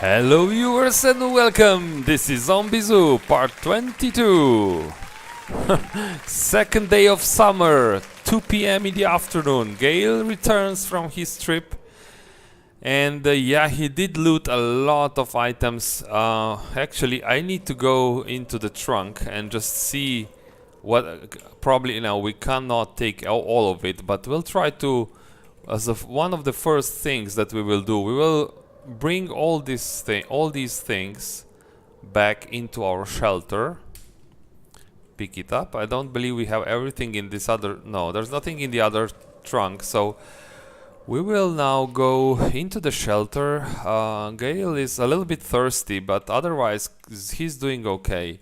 Hello viewers and welcome! This is Zombie Zoo part 22. Second day of summer, 2 p.m. in the afternoon. Gale returns from his trip and yeah, he did loot a lot of items. Actually, I need to go into the trunk and just see what, probably now we cannot take all of it, but we'll try to, as one of the first things that we will do, we will bring all these things back into our shelter. Pick it up. I don't believe we have everything in this other... No, there's nothing in the other trunk, so we will now go into the shelter. Gale is a little bit thirsty, but otherwise he's doing okay.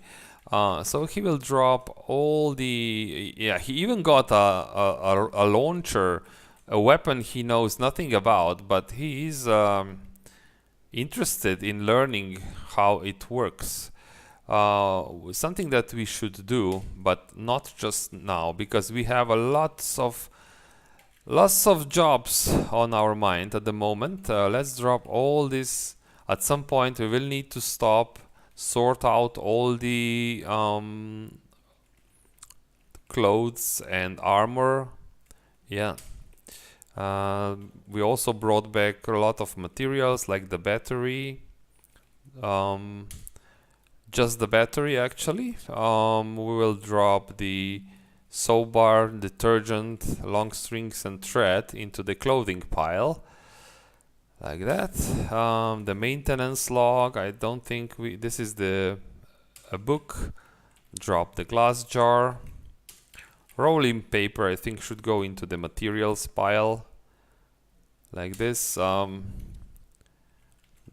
So he will drop all the... Yeah, he even got a launcher, a weapon he knows nothing about, but he is interested in learning how it works. Something that we should do, but not just now, because we have lots of jobs on our mind at the moment. Let's drop all this. At some point we will need to stop, sort out all the clothes and armor. Yeah. We also brought back a lot of materials like the battery, just the battery actually. We will drop the soap bar, detergent, long strings and thread into the clothing pile, like that. The maintenance log, I don't think this is a book. Drop the glass jar. Rolling paper, I think, should go into the materials pile, like this.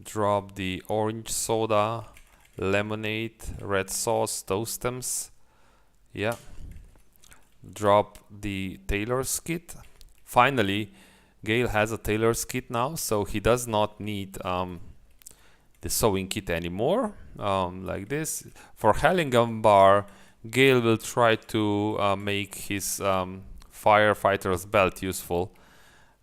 Drop the orange soda, lemonade, red sauce, toastums. Yeah. Drop the tailor's kit. Finally, Gale has a tailor's kit now, so he does not need the sewing kit anymore. Like this. For Hallingam bar, Gale will try to make his firefighter's belt useful.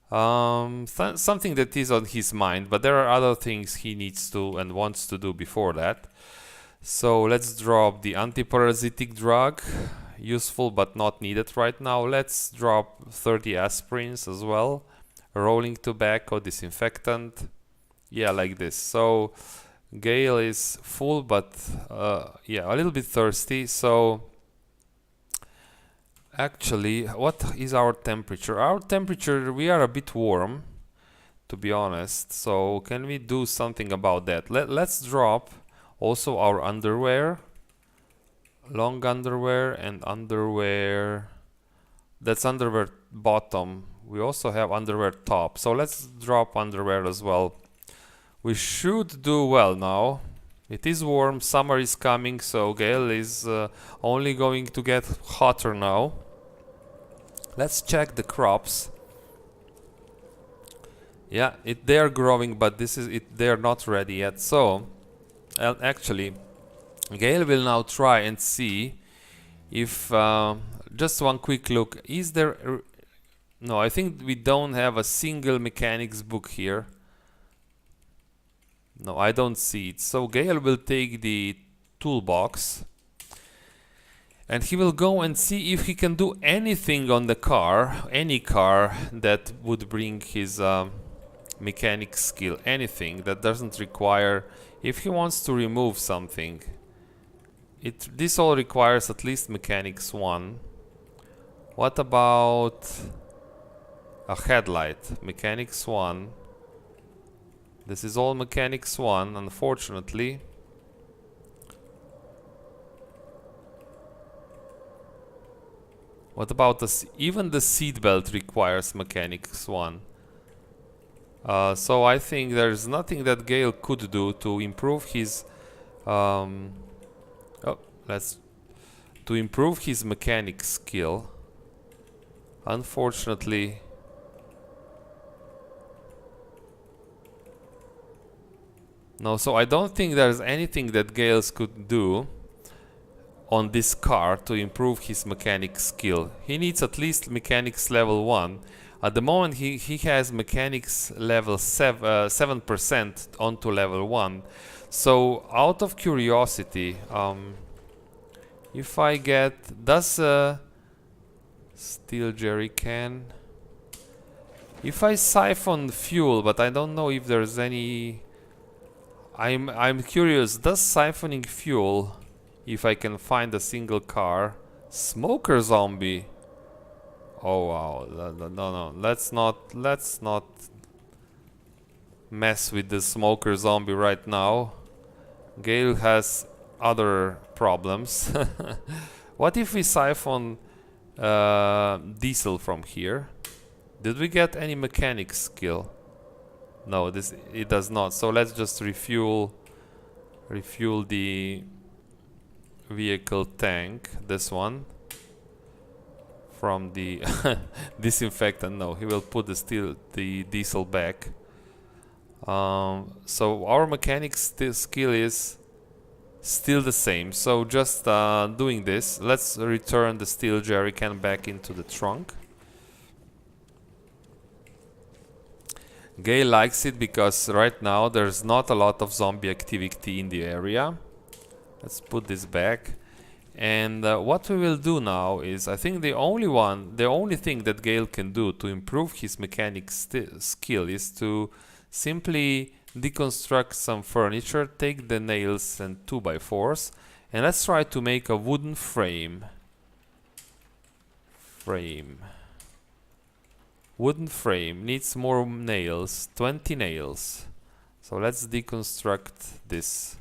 Something that is on his mind, but there are other things he needs to and wants to do before that. So let's drop the antiparasitic drug, useful but not needed right now. Let's drop 30 aspirins as well. Rolling tobacco, disinfectant. Yeah, like this. So Gale is full, but yeah, a little bit thirsty. So actually, what is our temperature? Our temperature, we are a bit warm, to be honest. So can we do something about that? Let's drop also our underwear, long underwear and underwear. That's underwear bottom. We also have underwear top. So let's drop underwear as well. We should do well now. It is warm, summer is coming, so Gale is only going to get hotter now. Let's check the crops. Yeah, they are growing, but they are not ready yet. So, actually, Gale will now try and see if just one quick look. Is there? No, I think we don't have a single mechanics book here. No, I don't see it. So Gale will take the toolbox and he will go and see if he can do anything on the car, any car that would bring his mechanics skill, anything that doesn't require, if he wants to remove something. This all requires at least mechanics 1. What about a headlight? Mechanics 1. This is all mechanics 1, unfortunately. What about even the seatbelt requires mechanics 1. So I think there's nothing that Gale could do to improve his improve his mechanics skill. Unfortunately, no, so I don't think there's anything that Gales could do on this car to improve his mechanics skill. He needs at least mechanics level 1. At the moment he has mechanics level 7% onto level 1. So out of curiosity, if I get, does steel jerry can, if I siphon fuel, but I don't know if there's any, I'm curious, does siphoning fuel, if I can find a single car, smoker zombie. Oh wow, no, let's not mess with the smoker zombie right now. Gale has other problems. What if we siphon diesel from here? Did we get any mechanics skill? No, it does not. So let's just refuel the vehicle tank, this one, from the disinfectant. No, he will put the diesel back. So our mechanics skill is still the same. So just doing this, let's return the steel jerry can back into the trunk. Gale likes it because right now there's not a lot of zombie activity in the area. Let's put this back. And what we will do now is, I think the only thing that Gale can do to improve his mechanics skill is to simply deconstruct some furniture, take the nails and 2x4s, and let's try to make a wooden frame. Wooden frame needs more nails, 20 nails. So let's deconstruct this.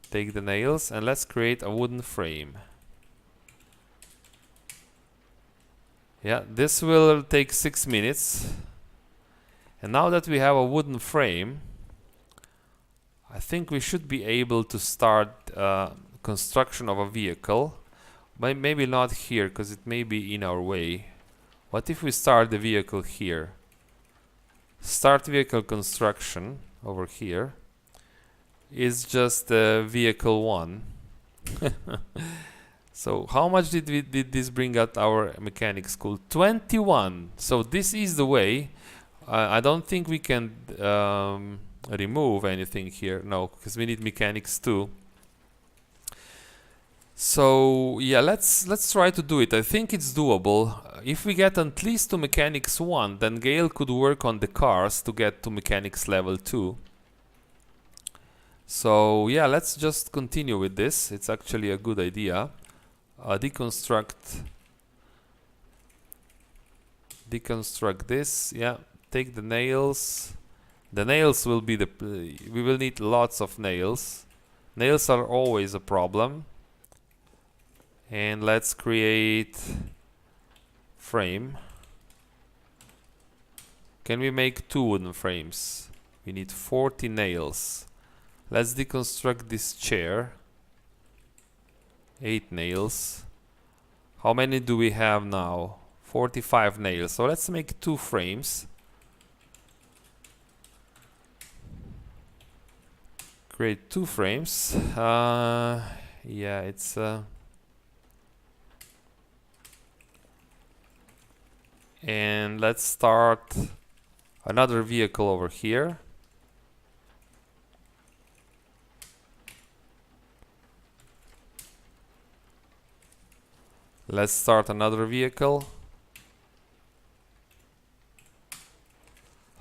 Take the nails and let's create a wooden frame. Yeah, this will take 6 minutes. And now that we have a wooden frame, I think we should be able to start construction of a vehicle. But maybe not here, because it may be in our way. What if we start the vehicle here? Start vehicle construction over here is just vehicle 1. So how much did this bring at our mechanics school? 21. So this is the way. I don't think we can remove anything here. No, because we need mechanics too. So yeah, let's try to do it. I think it's doable. If we get at least to mechanics 1, then Gale could work on the cars to get to mechanics level 2. So yeah, let's just continue with this. It's actually a good idea. Deconstruct this. Yeah, take the nails. The nails will be we will need lots of nails. Nails are always a problem. And let's create frame. Can we make 2 wooden frames? We need 40 nails. Let's deconstruct this chair. 8 nails. How many do we have now? 45 nails. So let's make 2 frames. Create 2 frames. Yeah, it's and let's start another vehicle over here. Let's start another vehicle.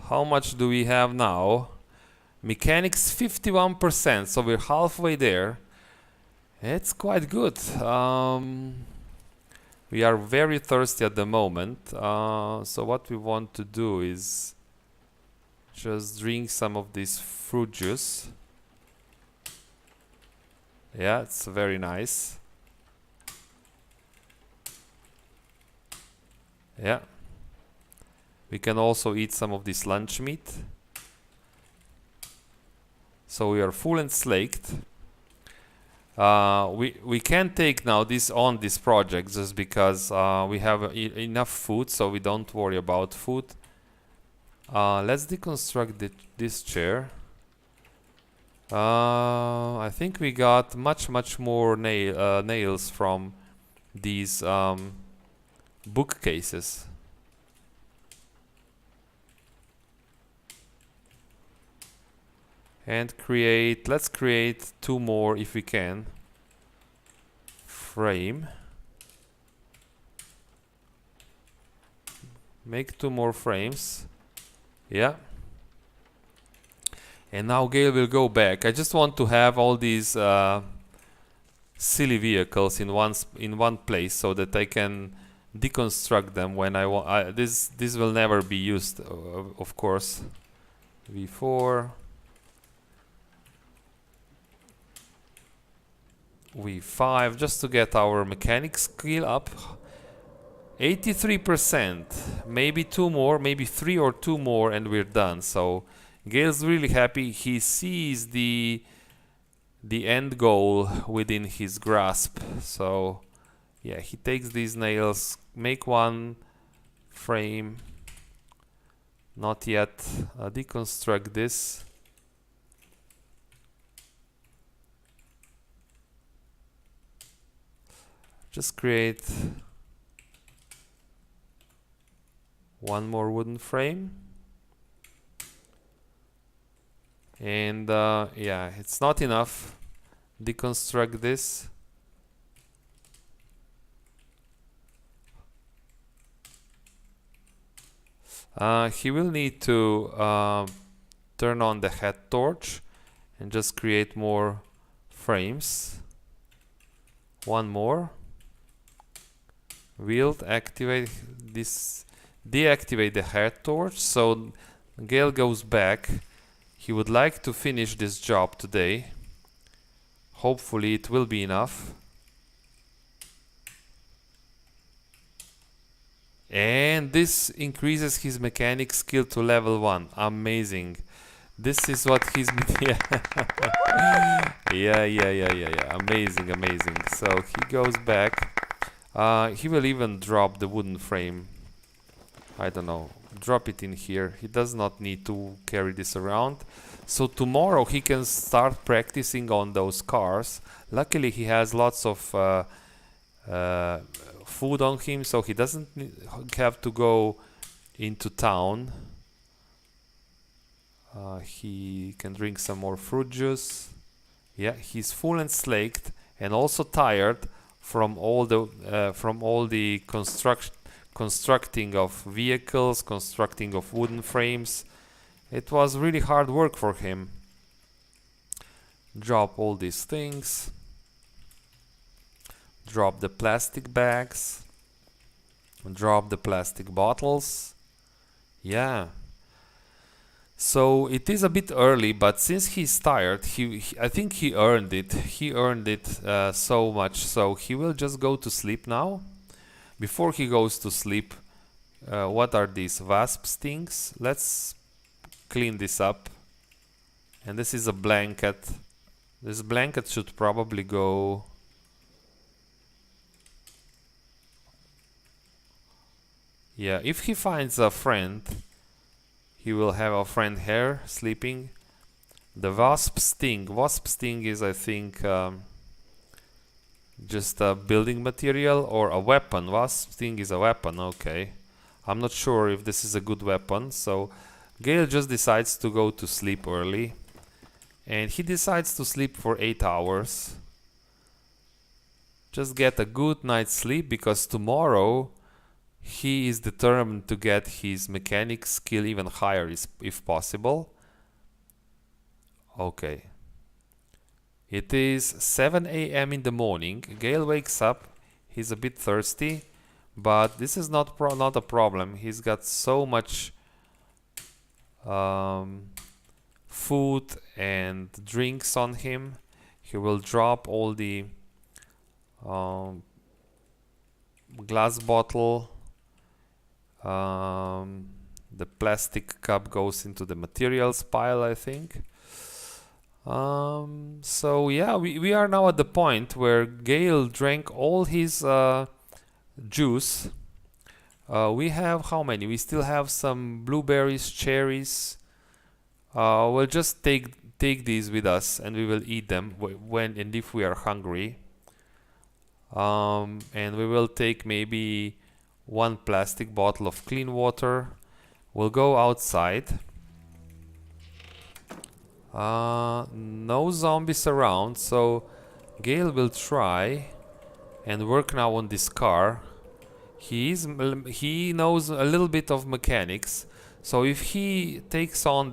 How much do we have now? Mechanics 51%, so we're halfway there. It's quite good. We are very thirsty at the moment, so what we want to do is just drink some of this fruit juice. Yeah, it's very nice. Yeah. We can also eat some of this lunch meat. So we are full and slaked. We can take now this project just because we have enough food, so we don't worry about food. Let's deconstruct this chair. I think we got much more nails from these bookcases. And create, let's create 2 more if we can. Frame. Make 2 more frames. Yeah. And now Gale will go back. I just want to have all these silly vehicles in one place so that I can deconstruct them when I want. This will never be used, of course. V4. V5, just to get our mechanic skill up. 83%, maybe 2 more, maybe 3 or 2 more, and we're done. So Gale's really happy. He sees the end goal within his grasp. So yeah, he takes these nails, make 1 frame. Not yet. Deconstruct this. Just create 1 more wooden frame. And yeah, it's not enough. Deconstruct this. He will need to turn on the head torch and just create more frames. 1 more. Wield, activate this, deactivate the head torch. So Gale goes back. He would like to finish this job today. Hopefully it will be enough. And this increases his mechanic skill to level 1. Amazing. This is what he's yeah. Amazing. So he goes back. He will even drop the wooden frame. I don't know. Drop it in here. He does not need to carry this around. So tomorrow he can start practicing on those cars. Luckily he has lots of food on him, so he doesn't have to go into town. He can drink some more fruit juice. Yeah, he's full and slaked and also tired from all the constructing of vehicles, constructing of wooden frames. It was really hard work for him. Drop all these things. Drop the plastic bags. Drop the plastic bottles. Yeah. So it is a bit early, but since he's tired, I think he earned it. He earned it so much. So he will just go to sleep now. Before he goes to sleep, what are these wasp stings? Let's clean this up. And this is a blanket. This blanket should probably go... Yeah, if he finds a friend, he will have a friend here sleeping. The wasp sting. Wasp sting is, I think, just a building material or a weapon. Wasp sting is a weapon, okay. I'm not sure if this is a good weapon. So Gale just decides to go to sleep early. And he decides to sleep for 8 hours. Just get a good night's sleep, because tomorrow he is determined to get his mechanic skill even higher if possible. Okay. It is 7 a.m. in the morning. Gale wakes up. He's a bit thirsty, but this is not a problem. He's got so much food and drinks on him. He will drop all the glass bottle. The plastic cup goes into the materials pile, I think. So yeah, we are now at the point where Gale drank all his juice. We have how many? We still have some blueberries, cherries. We'll just take these with us and we will eat them when and if we are hungry. And we will take maybe 1 plastic bottle of clean water. We'll go outside. No zombies around, so Gale will try and work now on this car. He knows a little bit of mechanics, so if he takes on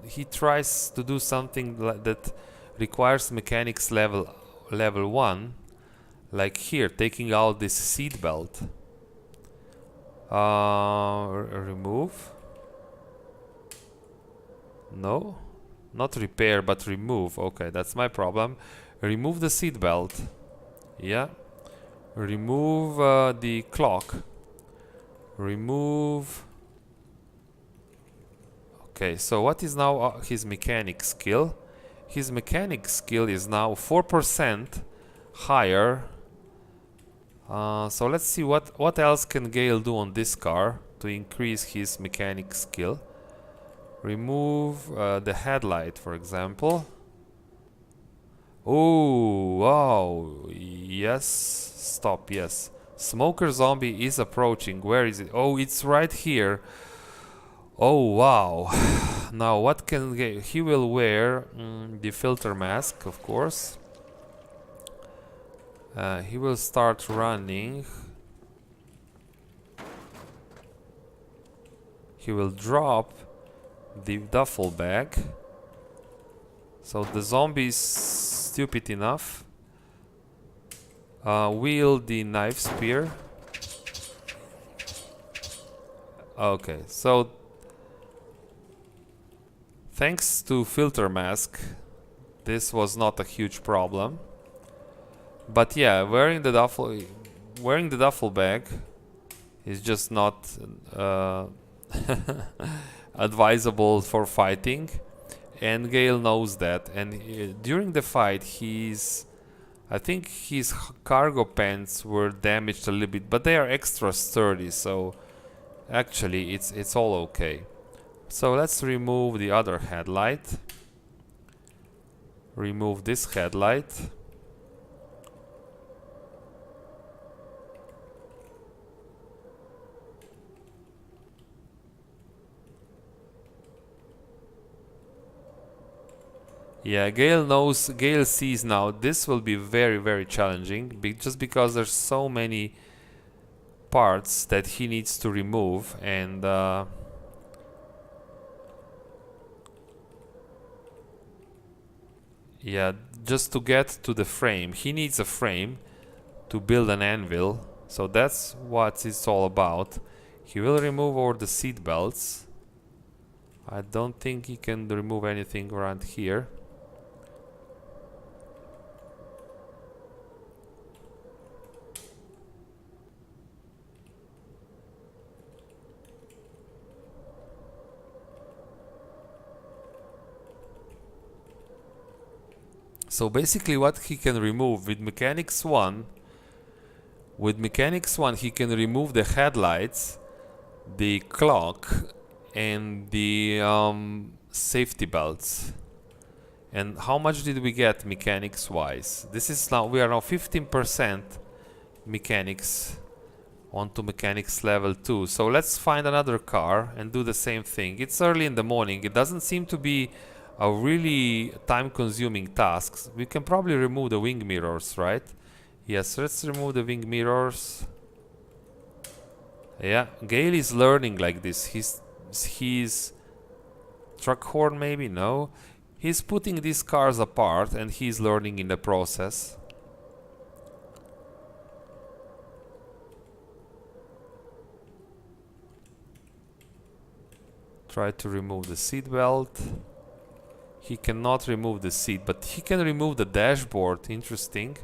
he tries to do something that requires mechanics level 1, like here, taking out this seat belt. Remove. No, not repair, but remove. Okay, that's my problem. Remove the seat belt. Yeah. Remove the clock. Remove. Okay, so what is now his mechanic skill? His mechanic skill is now 4% higher. So let's see what else can Gale do on this car to increase his mechanic skill. Remove the headlight, for example. Oh, wow. Yes. Stop, yes. Smoker zombie is approaching. Where is it? Oh, it's right here. Oh, wow. Now, what can he will wear the filter mask, of course. He will start running. He will drop the duffel bag. So the zombie is stupid enough. Wield the knife spear. Okay, so thanks to filter mask, this was not a huge problem. But yeah, wearing the duffel bag is just not advisable for fighting, and Gale knows that. And during the fight, I think his cargo pants were damaged a little bit, but they are extra sturdy, so actually it's all okay. So let's remove the other headlight. Remove this headlight. Yeah, Gale sees now this will be very, very challenging, just because there's so many parts that he needs to remove, and yeah, just to get to the frame, he needs a frame to build an anvil, so that's what it's all about. He will remove all the seat belts. I don't think he can remove anything around here. So basically what he can remove with Mechanics 1, he can remove the headlights, the clock, and the safety belts. And how much did we get mechanics wise? This is now, we are now 15% mechanics onto mechanics level 2. So let's find another car and do the same thing. It's early in the morning. It doesn't seem to be a really time-consuming task. We can probably remove the wing mirrors, right? Yes, let's remove the wing mirrors. Yeah, Gale is learning like this. He's truck horn, maybe? No. He's putting these cars apart and he's learning in the process. Try to remove the seat belt. He cannot remove the seat, but he can remove the dashboard. Interesting.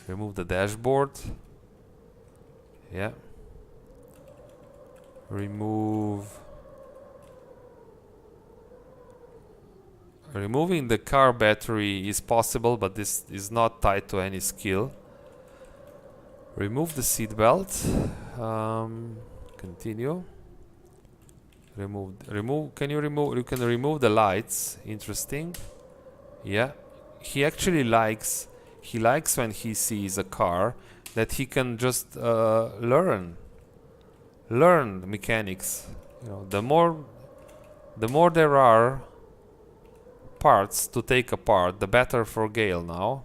Remove the dashboard. Yeah. Removing the car battery is possible, but this is not tied to any skill. Remove the seat belt. Continue. Can you remove the lights? Interesting. Yeah. He actually likes when he sees a car that he can just learn the mechanics. You know, the more there are, parts to take apart, the better for Gale now.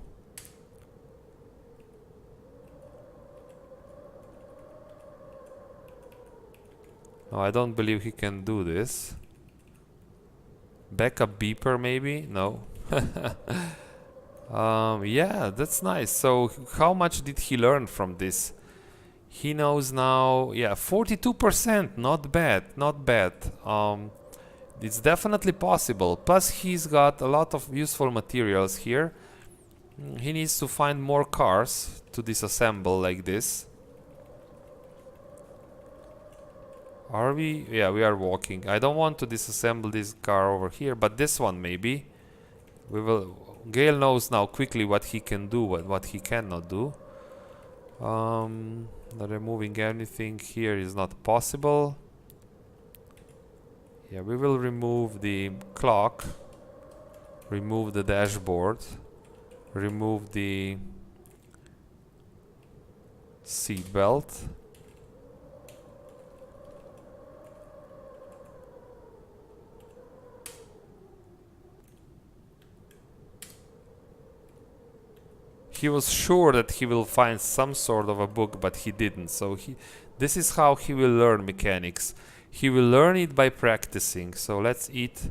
No, I don't believe he can do this. Backup beeper maybe? No. Yeah, that's nice. So how much did he learn from this? He knows now, yeah, 42%. Not bad, not bad. It's definitely possible. Plus he's got a lot of useful materials here. He needs to find more cars to disassemble like this. Are we? Yeah, we are walking. I don't want to disassemble this car over here, but this one maybe. We will. Gale knows now quickly what he can do, what he cannot do. Removing anything here is not possible. Yeah, we will remove the clock, remove the dashboard, remove the seat belt. He was sure that he will find some sort of a book, but he didn't. So this is how he will learn mechanics. He will learn it by practicing. So let's eat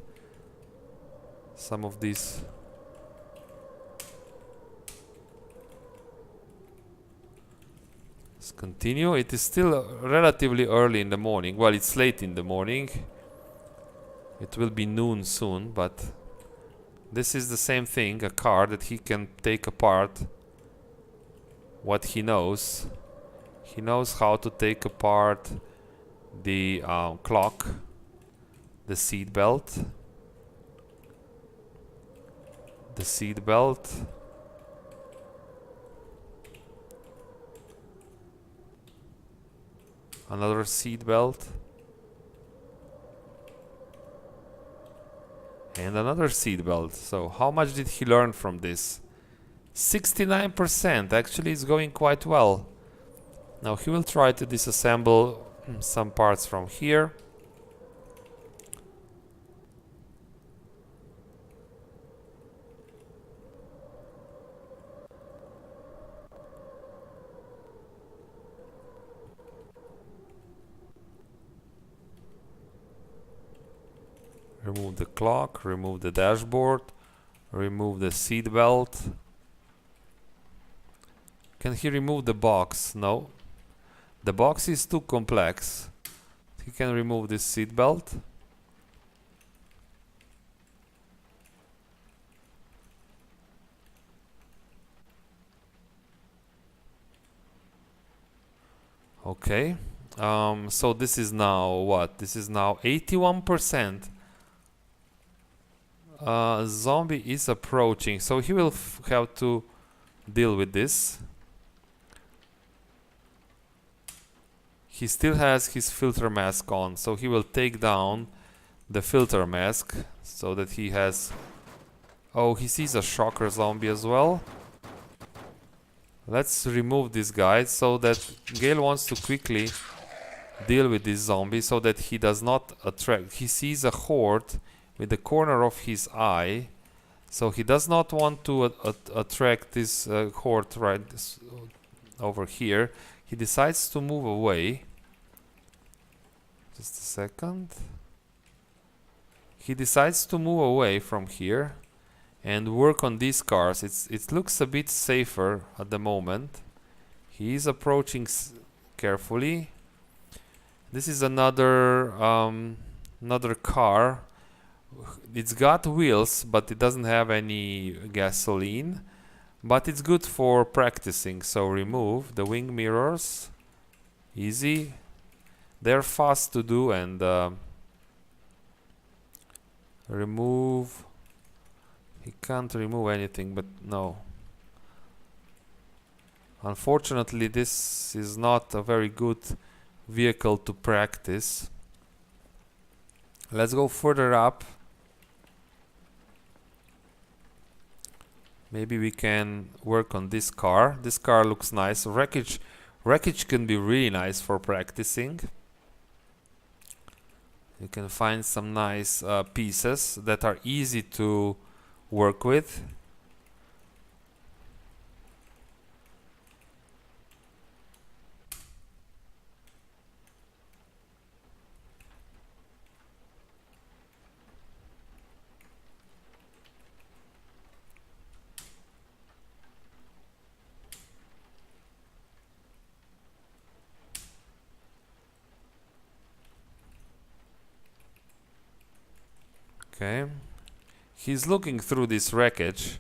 some of these. Let's continue. It is still relatively early in the morning. Well, it's late in the morning. It will be noon soon, but this is the same thing, a car that he can take apart. What he knows. He knows how to take apart the clock, the seat belt, another seat belt, and another seat belt. So how much did he learn from this? 69%. Actually, it's going quite well. Now he will try to disassemble some parts from here. Remove the clock, remove the dashboard, remove the seat belt. Can he remove the box? No. The box is too complex. He can remove this seat belt. Okay. So this is now what? This is now 81%. Zombie is approaching, so he will have to deal with this. He still has his filter mask on, so he will take down the filter mask so that he has... Oh, he sees a shocker zombie as well. Let's remove this guy so that Gale wants to quickly deal with this zombie so that he does not attract. He sees a horde with the corner of his eye, so he does not want to attract this horde right over here. He decides to move away. Just a second. He decides to move away from here and work on these cars. It looks a bit safer at the moment. He is approaching carefully. This is another car. It's got wheels, but it doesn't have any gasoline. But it's good for practicing, so remove the wing mirrors. Easy. They're fast to do, and remove. He can't remove anything, but no. Unfortunately, this is not a very good vehicle to practice. Let's go further up. Maybe we can work on this car. This car looks nice. Wreckage can be really nice for practicing. You can find some nice pieces that are easy to work with. Okay, he's looking through this wreckage.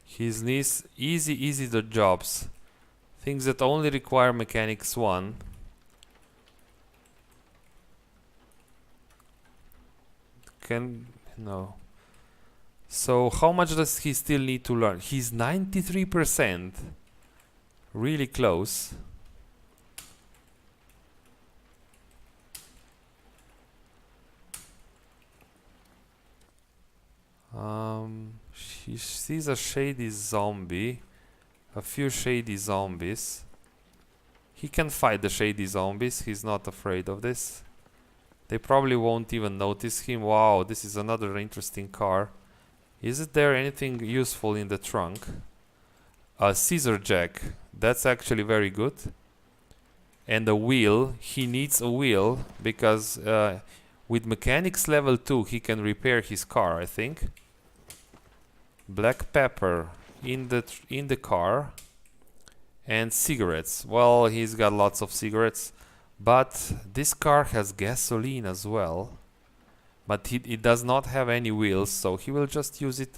His needs easy the jobs, things that only require mechanics 1. No. So how much does he still need to learn? He's 93%, really close. She sees a shady zombie, a few shady zombies. He can fight the shady zombies, he's not afraid of this. They probably won't even notice him. Wow, this is another interesting car. Is there anything useful in the trunk? A scissor jack, that's actually very good. And a wheel, he needs a wheel because with mechanics level 2 he can repair his car, I think. Black pepper in the car. And cigarettes. Well, he's got lots of cigarettes. But this car has gasoline as well. But it does not have any wheels, so he will just use it.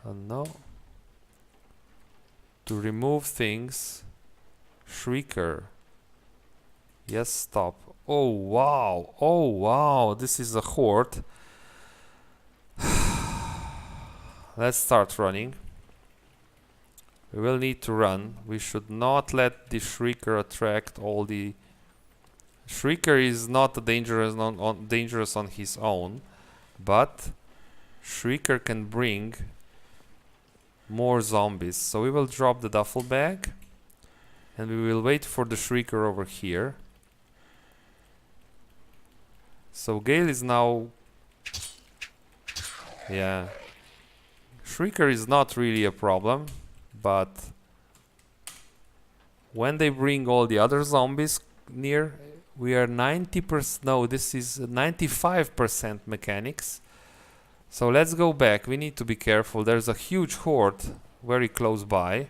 No. To remove things. Shrieker. Yes, stop. Oh wow. Oh wow. This is a horde. Let's start running. We will need to run. We should not let the Shrieker attract all the... Shrieker is not dangerous on his own, but Shrieker can bring more zombies. So we will drop the duffel bag and we will wait for the Shrieker over here. So Gale is now... Yeah. Shrieker is not really a problem, but when they bring all the other zombies near, we are 90%, no, this is 95% mechanics. So let's go back. We need to be careful. There's a huge horde very close by,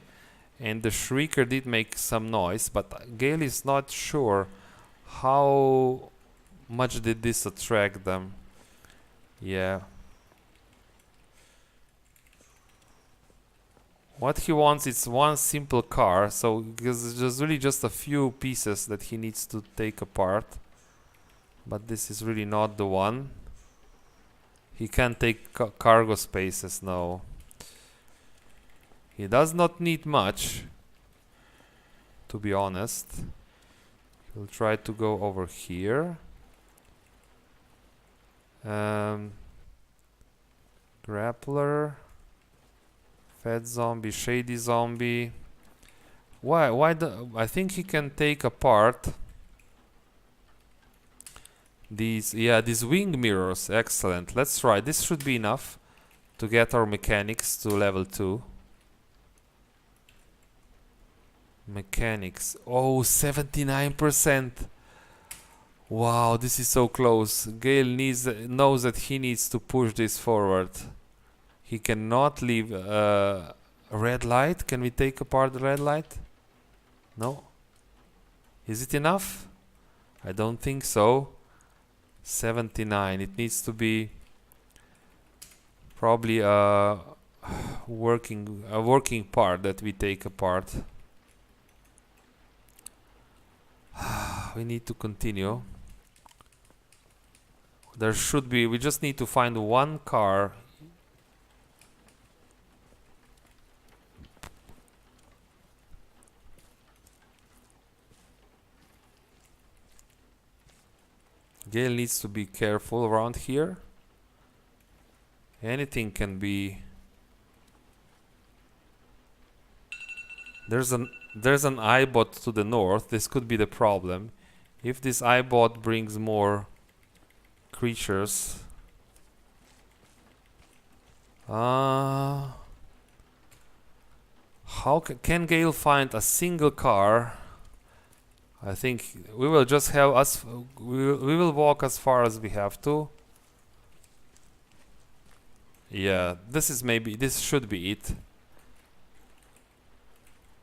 and the Shrieker did make some noise, but Gale is not sure how much did this attract them. Yeah. What he wants is one simple car, so because there's really just a few pieces that he needs to take apart. But this is really not the one. He can't take cargo spaces, no. He does not need much, to be honest. He'll try to go over here. Grappler. Fat zombie, shady zombie. I think he can take apart these wing mirrors. Excellent. Let's try. This should be enough to get our mechanics to level 2. Mechanics. Oh, 79%. Wow, this is so close. Gale knows that he needs to push this forward. He cannot leave a red light. Can we take apart the red light? No? Is it enough? I don't think so. 79. It needs to be probably a working part that we take apart. We need to continue. There should be, we just need to find one car. Gale needs to be careful around here. Anything can be. There's an iBot to the north. This could be the problem. If this iBot brings more creatures. How can Gale find a single car? I think we will just have us. We will walk as far as we have to. Yeah, this should be it.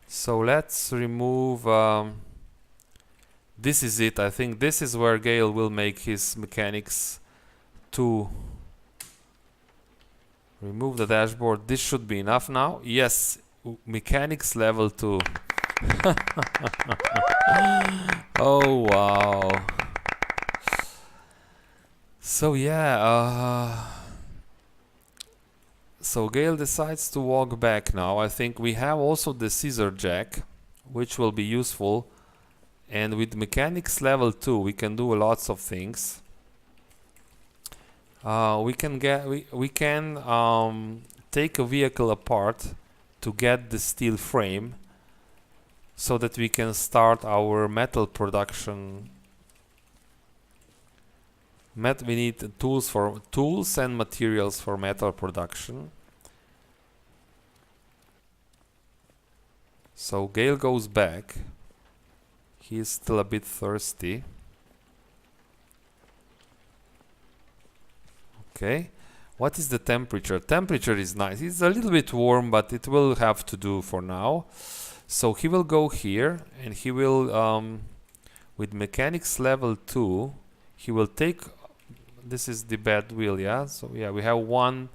So let's remove. This is it. I think this is where Gale will make his mechanics 2. Remove the dashboard. This should be enough now. Yes, mechanics level 2. Oh wow. So yeah, so Gale decides to walk back now. I think we have also the scissor jack, which will be useful, and with mechanics level 2 we can do lots of things. We can take a vehicle apart to get the steel frame, so that we can start our metal production. We need tools and materials for metal production. So Gale goes back. He is still a bit thirsty. Okay. What is the temperature? Temperature is nice. It's a little bit warm, but it will have to do for now. So he will go here, and he will, with mechanics level 2, he will take, this is the bad wheel, yeah? So yeah, we have one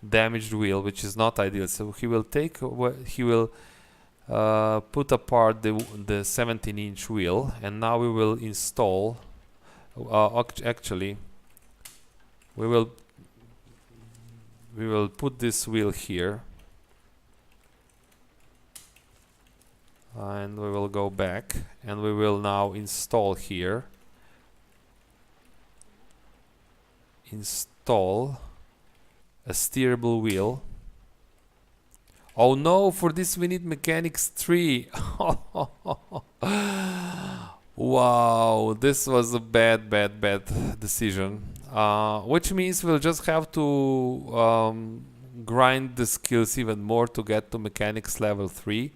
damaged wheel, which is not ideal. So he will take, he will put apart the 17-inch wheel, and now we will install, actually, we will put this wheel here. And we will go back, and we will now install here. Install a steerable wheel. Oh no, for this we need mechanics 3. Wow, this was a bad decision. Which means we'll just have to grind the skills even more to get to mechanics level 3.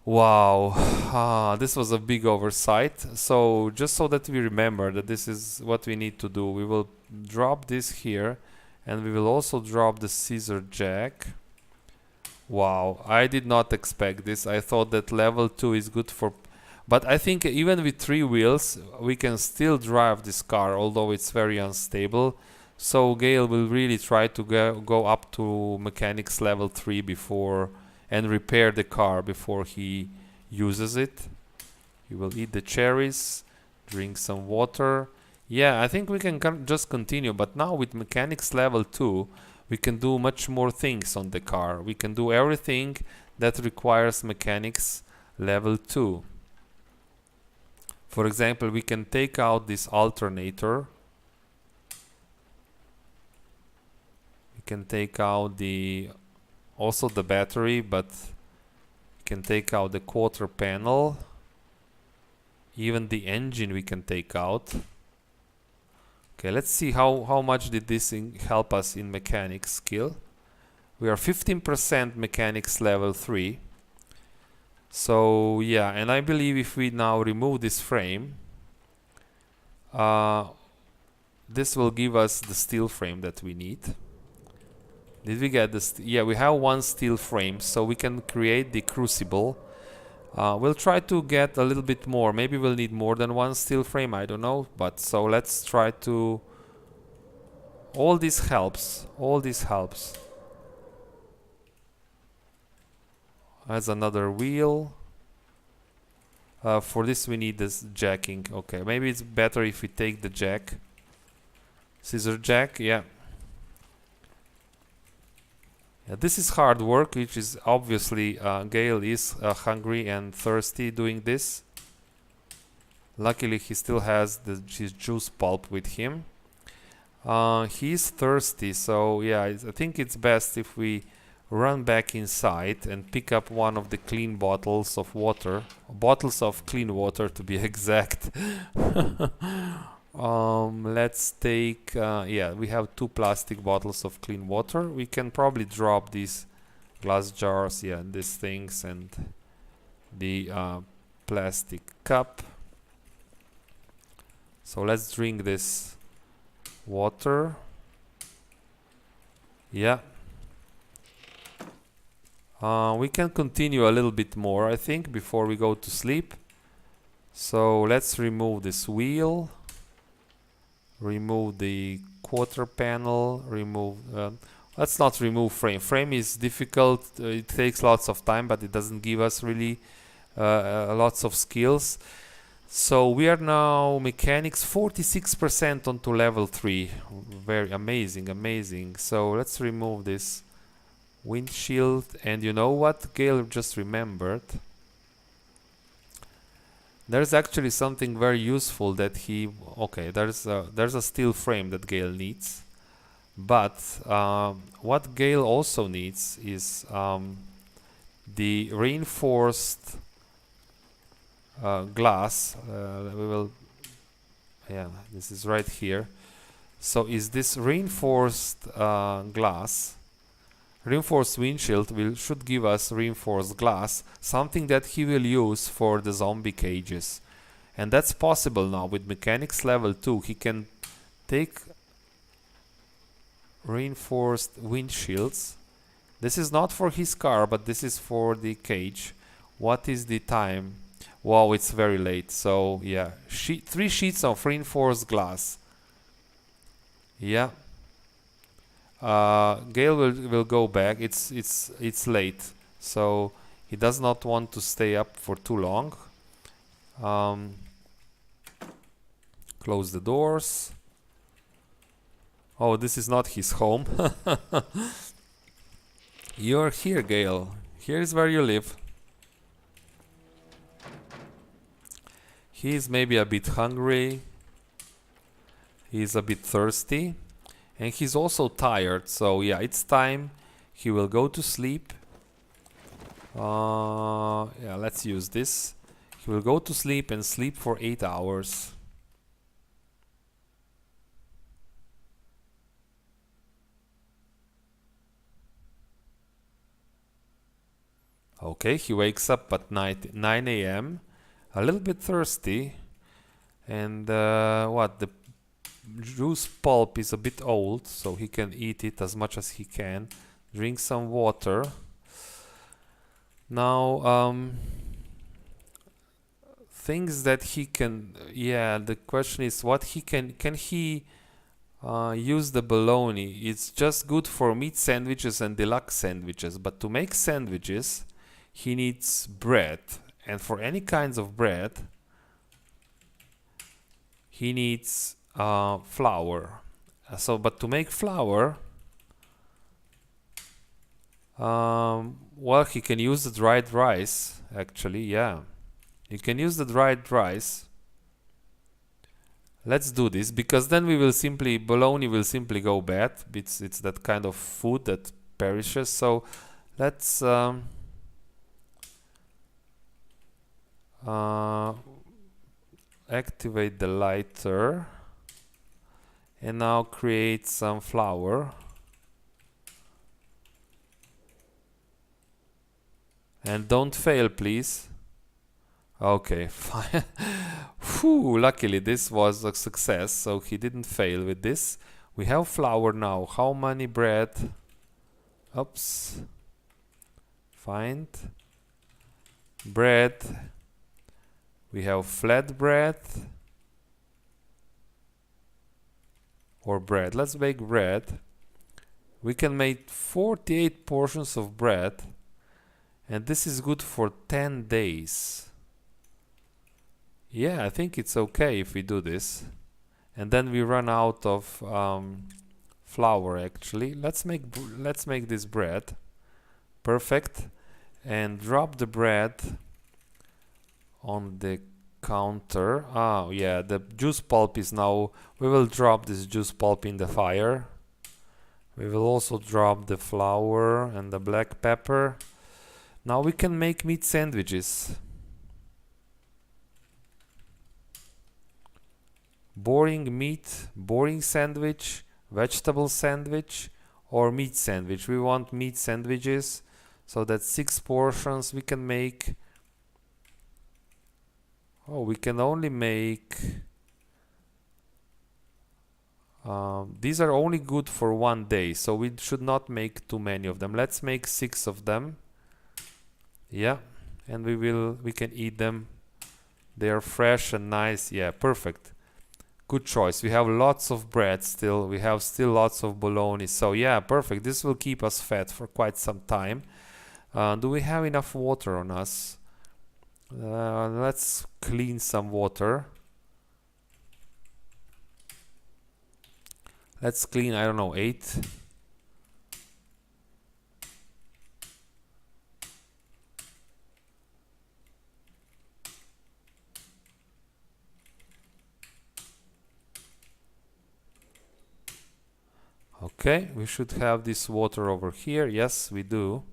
Wow, this was a big oversight. So just so that we remember that this is what we need to do, we will drop this here, and we will also drop the scissor jack. Wow, I did not expect this. I thought that level 2 is good for, but I think even with 3 wheels we can still drive this car, although it's very unstable. So Gale will really try to go up to mechanics level 3 before, and repair the car before he uses it. He will eat the cherries, drink some water. Yeah, I think we can just continue, but now with mechanics level 2 we can do much more things on the car. We can do everything that requires mechanics level 2. For example, we can take out this alternator. We can take out also the battery, but we can take out the quarter panel. Even the engine we can take out. Okay, let's see how much did this help us in mechanics skill. We are 15% mechanics level 3. So yeah, and I believe if we now remove this frame, this will give us the steel frame that we need. Did we get this? Yeah, we have one steel frame, so we can create the crucible. We'll try to get a little bit more. Maybe we'll need more than one steel frame, I don't know. But so let's try to... All this helps. All this helps. As another wheel. For this we need this jacking. Okay, maybe it's better if we take the jack. Scissor jack, yeah. Yeah, this is hard work, which is obviously Gale is hungry and thirsty doing this. Luckily he still has his juice pulp with him. He's thirsty, so yeah, I think it's best if we run back inside and pick up one of the clean bottles of water. Bottles of clean water to be exact. Let's take, yeah, we have 2 plastic bottles of clean water. We can probably drop these glass jars, yeah, these things, and the plastic cup. So let's drink this water. Yeah. We can continue a little bit more, I think, before we go to sleep. So let's remove this wheel. Remove the quarter panel. Remove... let's not remove frame. Frame is difficult. It takes lots of time, but it doesn't give us really lots of skills. So we are now mechanics 46% onto level 3. Very amazing, amazing. So let's remove this windshield. And you know what Gale just remembered? There's actually something very useful that he... Okay, there's a steel frame that Gale needs. But what Gale also needs is the reinforced glass. We will... Yeah, this is right here. So is this reinforced glass... Reinforced windshield should give us reinforced glass, something that he will use for the zombie cages. And that's possible now with mechanics level 2. He can take reinforced windshields. This is not for his car, but this is for the cage. What is the time? Wow, it's very late. So yeah, 3 sheets of reinforced glass. Yeah. Gale will go back. It's late, so he does not want to stay up for too long. Close the doors. Oh, this is not his home. You're here, Gale. Here is where you live. He is maybe a bit hungry. He is a bit thirsty. And he's also tired, so yeah, it's time. He will go to sleep. Yeah, let's use this. He will go to sleep and sleep for 8 hours. Okay, he wakes up at 9 a.m. A little bit thirsty. And what? The juice pulp is a bit old, so he can eat it as much as he can. Drink some water. Now, things that he can... Yeah, the question is what he can he use the bologna? It's just good for meat sandwiches and deluxe sandwiches, but to make sandwiches, he needs bread. And for any kinds of bread, he needs flour. But to make flour, well, he can use the dried rice, actually, yeah. You can use the dried rice. Let's do this, because then we will simply, bologna will simply go bad. It's that kind of food that perishes, so let's activate the lighter. And now create some flour. And don't fail, please. Okay, fine. Whew, luckily this was a success, so he didn't fail with this. We have flour now. How many bread? Oops. Find. Bread. We have flat bread. Or bread. Let's make bread. We can make 48 portions of bread, and this is good for 10 days. Yeah, I think it's okay if we do this. And then we run out of flour, actually. Let's make this bread. Perfect. And drop the bread on the counter. Oh yeah, the juice pulp is now... We will drop this juice pulp in the fire. We will also drop the flour and the black pepper. Now we can make meat sandwiches. boring meat, boring sandwich, vegetable sandwich, or meat sandwich. We want meat sandwiches, so that's 6 portions we can make. Oh, we can only make these are only good for 1 day, so we should not make too many of them. Let's make 6 of them. Yeah, and we can eat them. They are fresh and nice. Yeah, perfect. Good choice. We have lots of bread still. We have still lots of bologna. So yeah, perfect. This will keep us fat for quite some time. Do we have enough water on us? Let's clean some water. Let's clean, I don't know, 8. Okay, we should have this water over here. Yes, we do.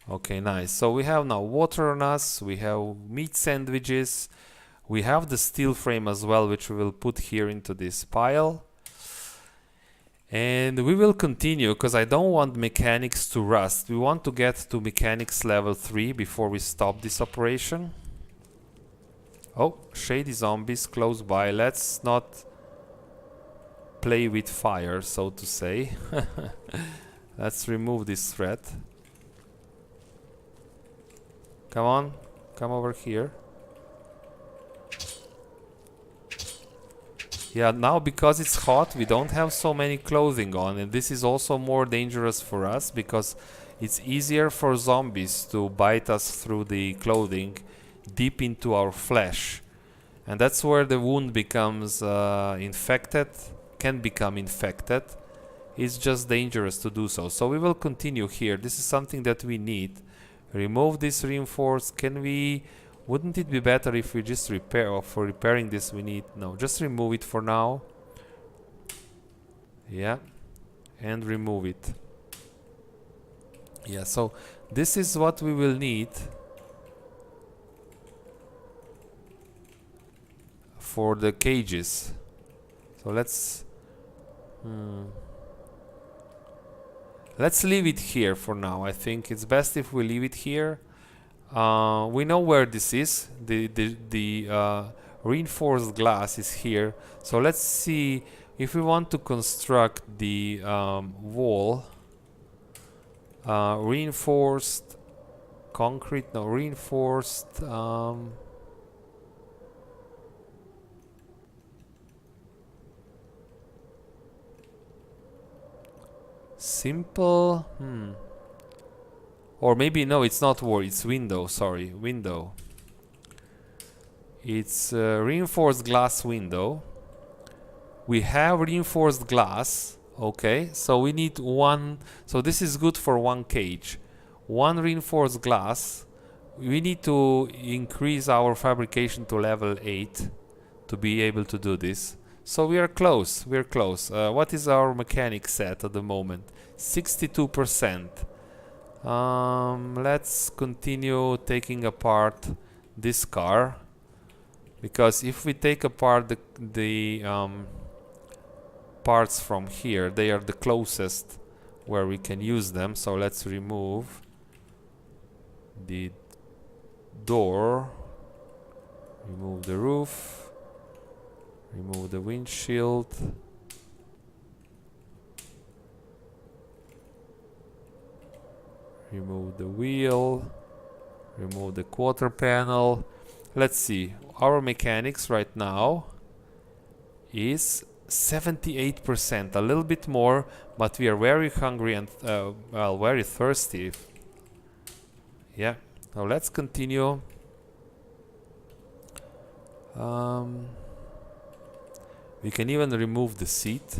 Okay, nice. So we have now water on us. We have meat sandwiches. We have the steel frame as well, which we will put here into this pile. And we will continue, because I don't want mechanics to rust. We want to get to mechanics level 3 before we stop this operation. Oh, shady zombies close by. Let's not play with fire, so to say. Let's remove this threat. Come on, come over here. Yeah, now because it's hot, we don't have so many clothing on, and this is also more dangerous for us because it's easier for zombies to bite us through the clothing deep into our flesh. And that's where the wound becomes infected, can become infected. It's just dangerous to do so. So we will continue here. This is something that we need. Remove this reinforced. Can we... Wouldn't it be better if we just repair, or for repairing this we need... No, just remove it for now. Yeah. And remove it. Yeah, so this is what we will need for the cages. So let's... Let's leave it here for now. I think it's best if we leave it here. We know where this is. The reinforced glass is here. So let's see if we want to construct the wall. Reinforced concrete. No, reinforced. Simple. Or maybe no, it's not wall, it's window, sorry, window. It's reinforced glass window. We have reinforced glass, okay, so we need 1, so this is good for 1 cage. 1 reinforced glass. We need to increase our fabrication to level 8 to be able to do this. So we are close, we're close. What is our mechanic set at the moment? 62%. Let's continue taking apart this car, because if we take apart the parts from here, they are the closest where we can use them. So let's remove the door, remove the roof, remove the windshield. Remove the wheel, remove the quarter panel. Let's see, our mechanics right now is 78%, a little bit more, but we are very hungry and well, very thirsty. Yeah, now let's continue. We can even remove the seat.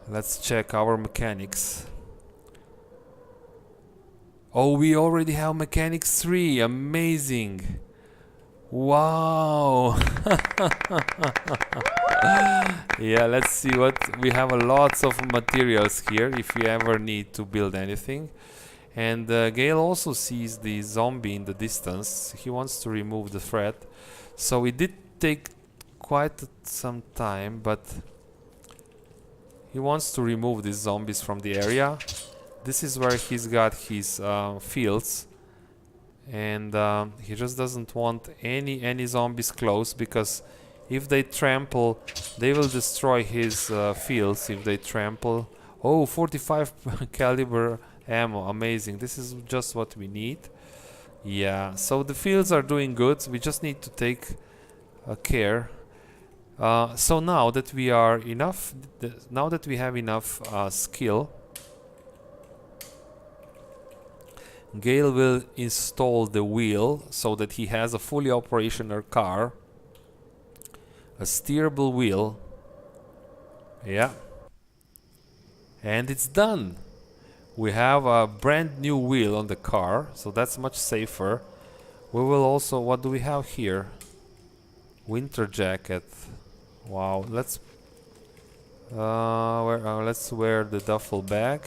Let's check our mechanics. Oh, we already have mechanics 3. Amazing. Wow. Yeah, let's see what we have. Lots of materials here if we ever need to build anything. And Gale also sees the zombie in the distance. He wants to remove the threat. So it did take quite some time, but he wants to remove these zombies from the area. This is where he's got his fields, and he just doesn't want any zombies close, because if they trample, they will destroy his fields if they trample. Oh, 45 caliber ammo, amazing. This is just what we need. Yeah, so the fields are doing good. We just need to take care. So now that we are enough, now that we have enough skill, Gale will install the wheel so that he has a fully operational car, a steerable wheel. Yeah, and it's done. We have a brand new wheel on the car, so that's much safer. We will also, what do we have here? Winter jacket. Wow, let's wear the duffel bag.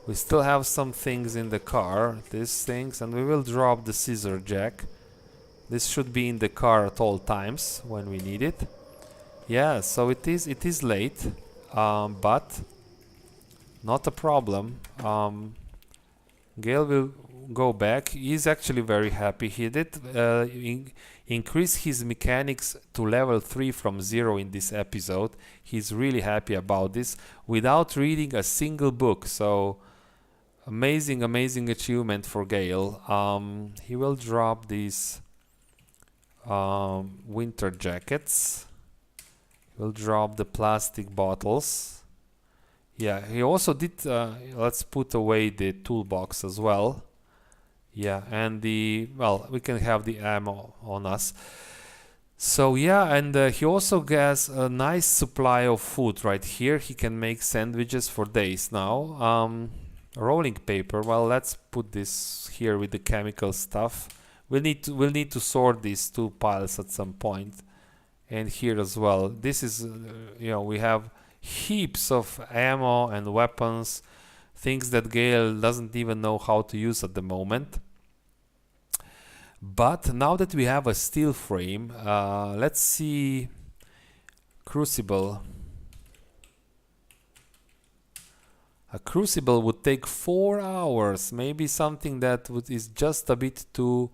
We still have some things in the car, these things, and we will drop the scissor jack. This should be in the car at all times when we need it. Yeah, so it is late, but not a problem. Gale will go back. He's actually very happy. He did increase his mechanics to level 3 from 0 in this episode. He's really happy about this without reading a single book. So amazing achievement for Gale. He will drop these winter jackets. He will drop the plastic bottles. Yeah, he also did, let's put away the toolbox as well. Yeah, and well, we can have the ammo on us. So yeah, and he also has a nice supply of food right here. He can make sandwiches for days now. Rolling paper, well, let's put this here with the chemical stuff. We'll need to sort these two piles at some point, and here as well. This is, you know, we have heaps of ammo and weapons, things that Gale doesn't even know how to use at the moment. But now that we have a steel frame, let's see. Crucible. A crucible would take 4 hours, maybe something that is just a bit too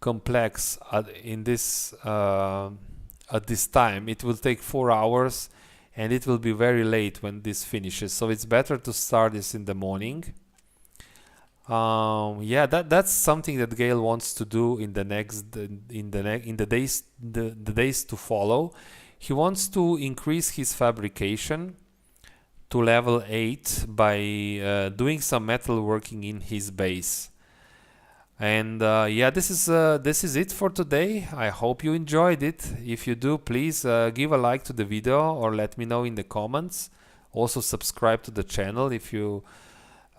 complex at this time. It will take 4 hours, and it will be very late when this finishes. So it's better to start this in the morning. Yeah, that's something that Gale wants to do in the days to follow. He wants to increase his fabrication to level 8 by doing some metal working in his base. And yeah, this is it for today. I hope you enjoyed it. If you do, please give a like to the video or let me know in the comments. Also subscribe to the channel if you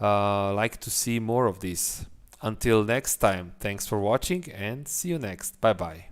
like to see more of this. Until next time, thanks for watching and see you next. Bye bye.